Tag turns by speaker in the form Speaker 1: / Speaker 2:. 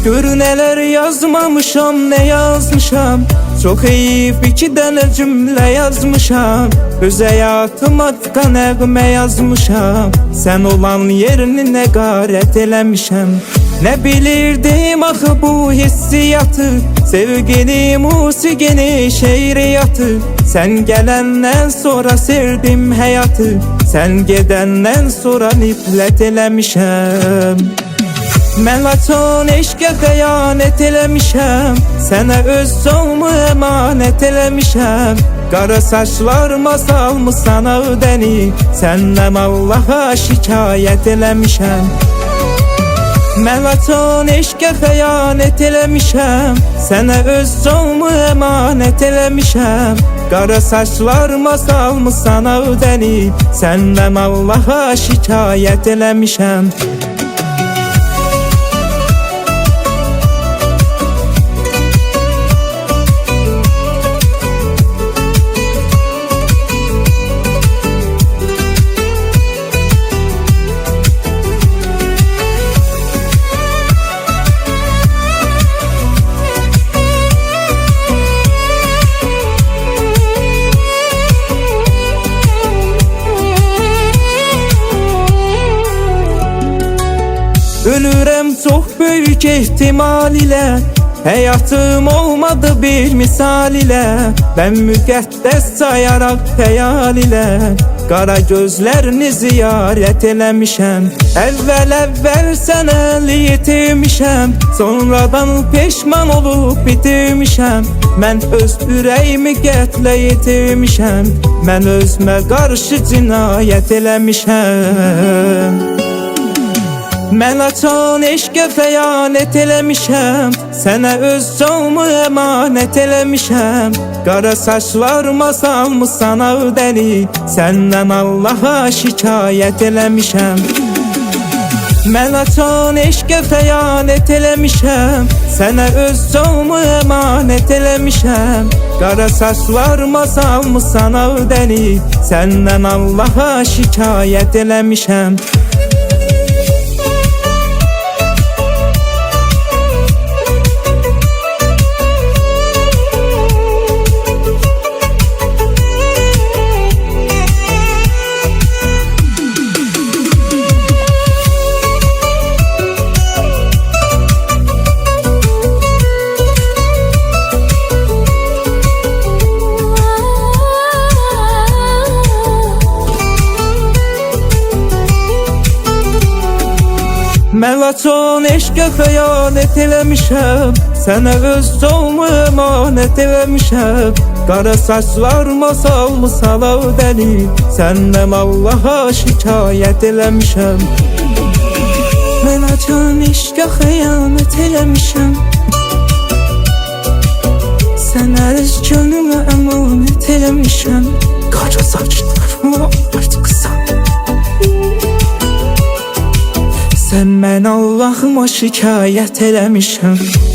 Speaker 1: Gör neler yazmamışam, ne yazmışam. Çok eyip 2 dənə cümlə yazmışam. Öz həyatıma tıkan nəğmə yazmışam. Sən olan yerini nə qarət eləmişəm. Nə bilirdim axı bu hissiyatı, sevgini, musigini, şeiriyatı. Sən gələndən sonra sevdim həyatı, sən gedəndən sonra nifrət eləmişəm. Mən laçon eşqə xəyanət eləmişəm, sənə öz sonumu əmanət eləmişəm. Qara saçlarıma salmışsan ağdəni, səndən Allaha şikayət eləmişəm. Mən laçon eşqə xəyanət eləmişəm, sənə öz sonumu əmanət eləmişəm. Qara saçlarıma salmışsan ağdəni, səndən Allaha şikayət eləmişəm. Ölürəm çox böyük ehtimal ilə, həyatım olmadı bir misal ilə. Mən müqəddəs sayaraq xəyal ilə, qara gözlərini ziyarət eləmişəm. Əvvəl sənə itirmişəm, sonradan peşman olub bitirmişəm. Mən öz ürəyimi qətlə yetirmişəm, mən özümə qarşı cinayət eləmişəm. Mən açan eşqə xəyanət eləmişəm, sənə öz sonumu əmanət eləmişəm. Qara saçlarıma salmışsan ağdəni, səndən Allaha şikayət eləmişəm. Mən açan eşqə xəyanət eləmişəm, sənə öz sonumu əmanət eləmişəm. Qara saçlarıma salmışsan ağdəni, səndən Allaha şikayət eləmişəm. Mən laçon eşqə xəyanət eləmişəm, sənə öz sonumu əmanət eləmişəm. Qara saçlarıma salmışsan ağdəni, səndən Allaha şikayət eləmişəm. Mən laçon eşqə xəyanət eləmişəm, sənə öz könlümə əmanət eləmişəm. Qara saçlarıma artıq sən mən Allahıma şikayət eləmişəm.